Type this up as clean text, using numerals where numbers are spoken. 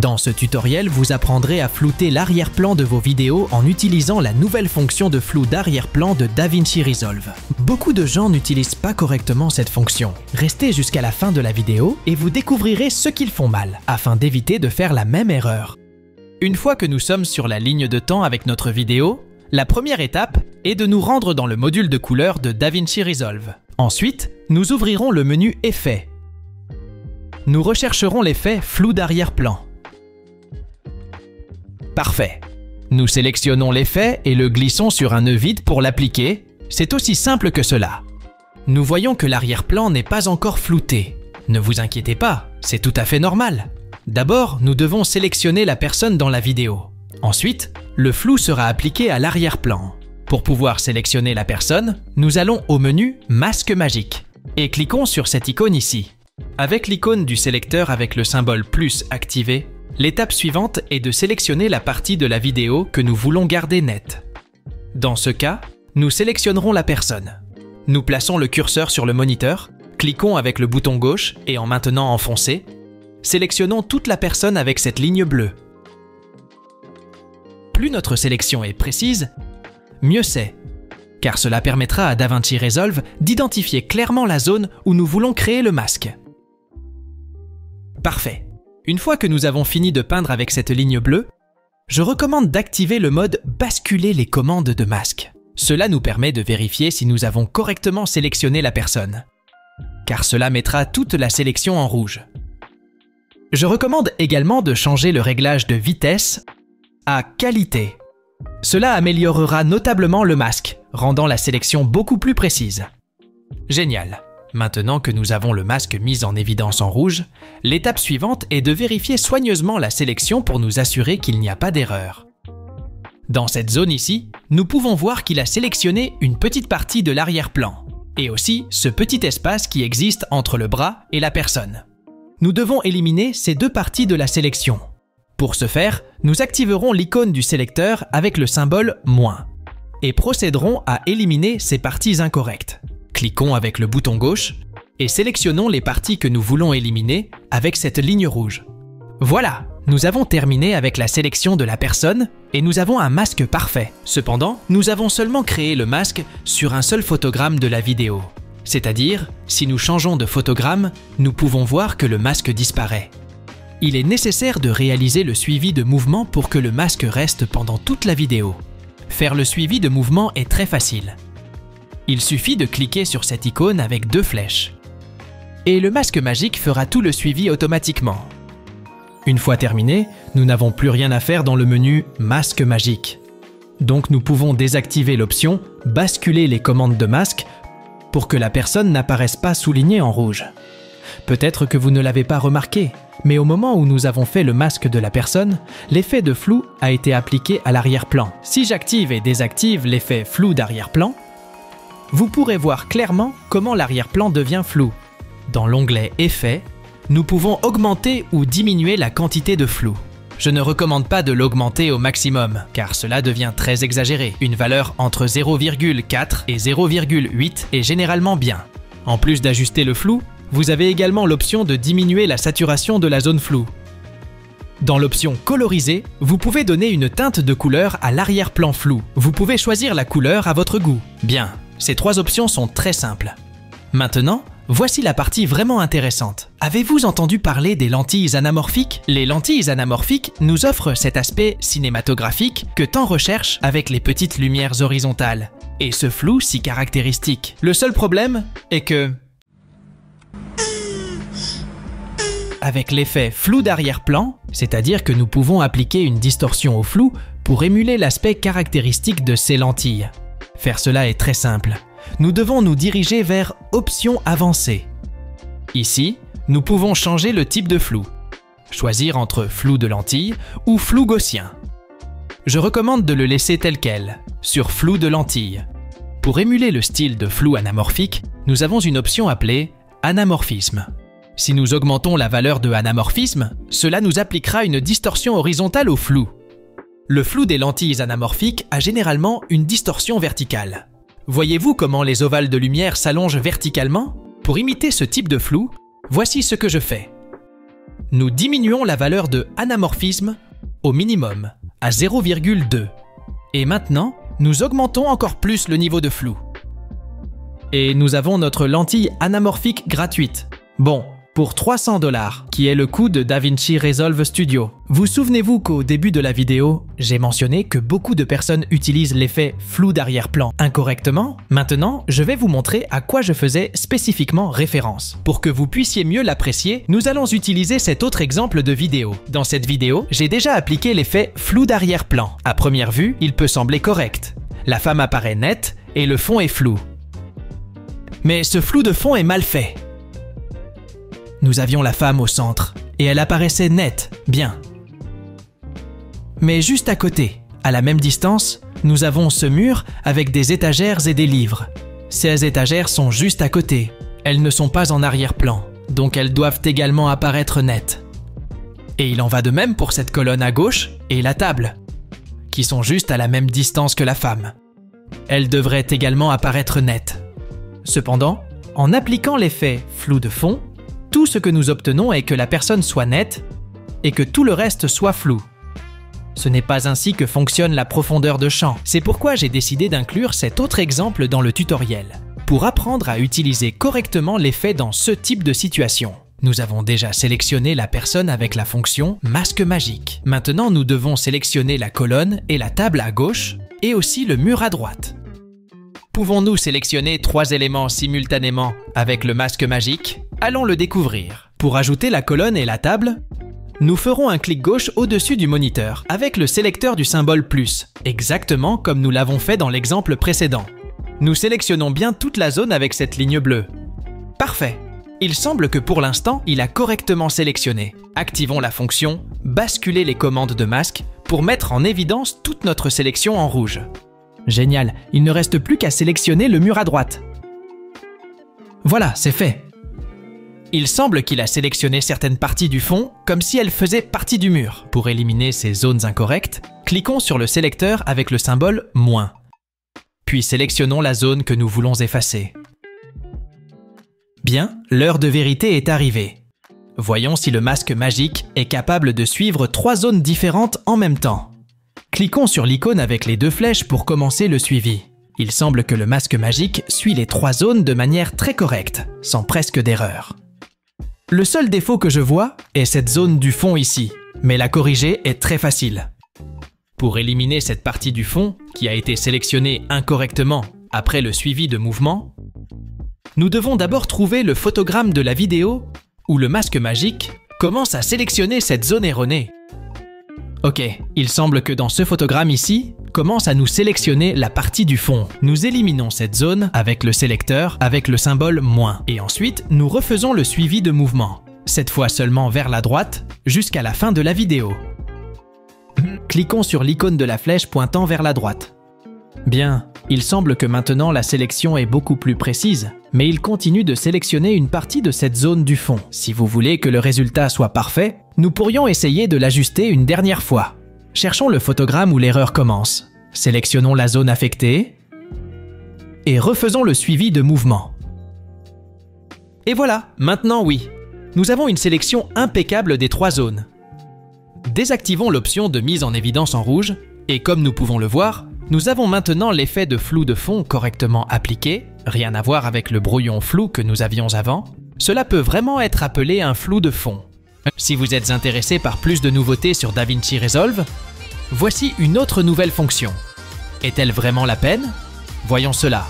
Dans ce tutoriel, vous apprendrez à flouter l'arrière-plan de vos vidéos en utilisant la nouvelle fonction de flou d'arrière-plan de DaVinci Resolve. Beaucoup de gens n'utilisent pas correctement cette fonction. Restez jusqu'à la fin de la vidéo et vous découvrirez ce qu'ils font mal, afin d'éviter de faire la même erreur. Une fois que nous sommes sur la ligne de temps avec notre vidéo, la première étape est de nous rendre dans le module de couleur de DaVinci Resolve. Ensuite, nous ouvrirons le menu Effets. Nous rechercherons l'effet flou d'arrière-plan. Parfait. Nous sélectionnons l'effet et le glissons sur un nœud vide pour l'appliquer. C'est aussi simple que cela. Nous voyons que l'arrière-plan n'est pas encore flouté. Ne vous inquiétez pas, c'est tout à fait normal. D'abord, nous devons sélectionner la personne dans la vidéo. Ensuite, le flou sera appliqué à l'arrière-plan. Pour pouvoir sélectionner la personne, nous allons au menu Masque magique et cliquons sur cette icône ici. Avec l'icône du sélecteur avec le symbole plus activé, l'étape suivante est de sélectionner la partie de la vidéo que nous voulons garder nette. Dans ce cas, nous sélectionnerons la personne. Nous plaçons le curseur sur le moniteur, cliquons avec le bouton gauche et en maintenant enfoncé, sélectionnons toute la personne avec cette ligne bleue. Plus notre sélection est précise, mieux c'est, car cela permettra à DaVinci Resolve d'identifier clairement la zone où nous voulons créer le masque. Parfait. Une fois que nous avons fini de peindre avec cette ligne bleue, je recommande d'activer le mode « Basculer les commandes de masque ». Cela nous permet de vérifier si nous avons correctement sélectionné la personne, car cela mettra toute la sélection en rouge. Je recommande également de changer le réglage de vitesse à qualité. Cela améliorera notablement le masque, rendant la sélection beaucoup plus précise. Génial! Maintenant que nous avons le masque mis en évidence en rouge, l'étape suivante est de vérifier soigneusement la sélection pour nous assurer qu'il n'y a pas d'erreur. Dans cette zone ici, nous pouvons voir qu'il a sélectionné une petite partie de l'arrière-plan, et aussi ce petit espace qui existe entre le bras et la personne. Nous devons éliminer ces deux parties de la sélection. Pour ce faire, nous activerons l'icône du sélecteur avec le symbole - et procéderons à éliminer ces parties incorrectes. Cliquons avec le bouton gauche et sélectionnons les parties que nous voulons éliminer avec cette ligne rouge. Voilà, nous avons terminé avec la sélection de la personne et nous avons un masque parfait. Cependant, nous avons seulement créé le masque sur un seul photogramme de la vidéo. C'est-à-dire, si nous changeons de photogramme, nous pouvons voir que le masque disparaît. Il est nécessaire de réaliser le suivi de mouvement pour que le masque reste pendant toute la vidéo. Faire le suivi de mouvement est très facile. Il suffit de cliquer sur cette icône avec deux flèches. Et le masque magique fera tout le suivi automatiquement. Une fois terminé, nous n'avons plus rien à faire dans le menu « Masque magique ». Donc nous pouvons désactiver l'option « Basculer les commandes de masque » pour que la personne n'apparaisse pas soulignée en rouge. Peut-être que vous ne l'avez pas remarqué, mais au moment où nous avons fait le masque de la personne, l'effet de flou a été appliqué à l'arrière-plan. Si j'active et désactive l'effet flou d'arrière-plan, vous pourrez voir clairement comment l'arrière-plan devient flou. Dans l'onglet Effets, nous pouvons augmenter ou diminuer la quantité de flou. Je ne recommande pas de l'augmenter au maximum, car cela devient très exagéré. Une valeur entre 0,4 et 0,8 est généralement bien. En plus d'ajuster le flou, vous avez également l'option de diminuer la saturation de la zone floue. Dans l'option Coloriser, vous pouvez donner une teinte de couleur à l'arrière-plan flou. Vous pouvez choisir la couleur à votre goût. Bien. Ces trois options sont très simples. Maintenant, voici la partie vraiment intéressante. Avez-vous entendu parler des lentilles anamorphiques? Les lentilles anamorphiques nous offrent cet aspect cinématographique que tant recherche avec les petites lumières horizontales, et ce flou si caractéristique. Le seul problème est que, avec l'effet flou d'arrière-plan, c'est-à-dire que nous pouvons appliquer une distorsion au flou pour émuler l'aspect caractéristique de ces lentilles. Faire cela est très simple. Nous devons nous diriger vers Options avancées. Ici, nous pouvons changer le type de flou. Choisir entre flou de lentille ou flou gaussien. Je recommande de le laisser tel quel, sur flou de lentille. Pour émuler le style de flou anamorphique, nous avons une option appelée Anamorphisme. Si nous augmentons la valeur de anamorphisme, cela nous appliquera une distorsion horizontale au flou. Le flou des lentilles anamorphiques a généralement une distorsion verticale. Voyez-vous comment les ovales de lumière s'allongent verticalement? Pour imiter ce type de flou, voici ce que je fais. nous diminuons la valeur de anamorphisme au minimum, à 0,2. Et maintenant, nous augmentons encore plus le niveau de flou. Et nous avons notre lentille anamorphique gratuite. Bon, pour 300 $, qui est le coût de DaVinci Resolve Studio. Vous souvenez-vous qu'au début de la vidéo, j'ai mentionné que beaucoup de personnes utilisent l'effet flou d'arrière-plan incorrectement? Maintenant, je vais vous montrer à quoi je faisais spécifiquement référence. Pour que vous puissiez mieux l'apprécier, nous allons utiliser cet autre exemple de vidéo. Dans cette vidéo, j'ai déjà appliqué l'effet flou d'arrière-plan. À première vue, il peut sembler correct. La femme apparaît nette et le fond est flou. Mais ce flou de fond est mal fait. Nous avions la femme au centre, et elle apparaissait nette, bien. Mais juste à côté, à la même distance, nous avons ce mur avec des étagères et des livres. Ces étagères sont juste à côté, elles ne sont pas en arrière-plan, donc elles doivent également apparaître nettes. Et il en va de même pour cette colonne à gauche et la table, qui sont juste à la même distance que la femme. Elles devraient également apparaître nettes. Cependant, en appliquant l'effet flou de fond, tout ce que nous obtenons est que la personne soit nette et que tout le reste soit flou. Ce n'est pas ainsi que fonctionne la profondeur de champ. C'est pourquoi j'ai décidé d'inclure cet autre exemple dans le tutoriel, pour apprendre à utiliser correctement l'effet dans ce type de situation. Nous avons déjà sélectionné la personne avec la fonction masque magique. Maintenant, nous devons sélectionner la colonne et la table à gauche et aussi le mur à droite. Pouvons-nous sélectionner 3 éléments simultanément avec le masque magique? Allons le découvrir. Pour ajouter la colonne et la table, nous ferons un clic gauche au-dessus du moniteur avec le sélecteur du symbole plus, exactement comme nous l'avons fait dans l'exemple précédent. Nous sélectionnons bien toute la zone avec cette ligne bleue. Parfait. Il semble que pour l'instant, il a correctement sélectionné. Activons la fonction « Basculer les commandes de masque » pour mettre en évidence toute notre sélection en rouge. Génial, il ne reste plus qu'à sélectionner le mur à droite. Voilà, c'est fait. Il semble qu'il a sélectionné certaines parties du fond comme si elles faisaient partie du mur. Pour éliminer ces zones incorrectes, cliquons sur le sélecteur avec le symbole « moins ». Puis sélectionnons la zone que nous voulons effacer. Bien, l'heure de vérité est arrivée. Voyons si le masque magique est capable de suivre 3 zones différentes en même temps. Cliquons sur l'icône avec les 2 flèches pour commencer le suivi. Il semble que le masque magique suit les 3 zones de manière très correcte, sans presque d'erreur. Le seul défaut que je vois est cette zone du fond ici, mais la corriger est très facile. Pour éliminer cette partie du fond, qui a été sélectionnée incorrectement après le suivi de mouvement, nous devons d'abord trouver le photogramme de la vidéo où le masque magique commence à sélectionner cette zone erronée. Ok, il semble que dans ce photogramme ici, commence à nous sélectionner la partie du fond. Nous éliminons cette zone avec le sélecteur avec le symbole « moins » et ensuite nous refaisons le suivi de mouvement, cette fois seulement vers la droite jusqu'à la fin de la vidéo. Cliquons sur l'icône de la flèche pointant vers la droite. Bien, il semble que maintenant la sélection est beaucoup plus précise, mais il continue de sélectionner une partie de cette zone du fond. Si vous voulez que le résultat soit parfait, nous pourrions essayer de l'ajuster une dernière fois. Cherchons le photogramme où l'erreur commence. Sélectionnons la zone affectée et refaisons le suivi de mouvement. Et voilà, maintenant oui, nous avons une sélection impeccable des 3 zones. Désactivons l'option de mise en évidence en rouge et comme nous pouvons le voir, nous avons maintenant l'effet de flou de fond correctement appliqué, rien à voir avec le brouillon flou que nous avions avant. Cela peut vraiment être appelé un flou de fond. Si vous êtes intéressé par plus de nouveautés sur DaVinci Resolve, voici une autre nouvelle fonction. Est-elle vraiment la peine? Voyons cela.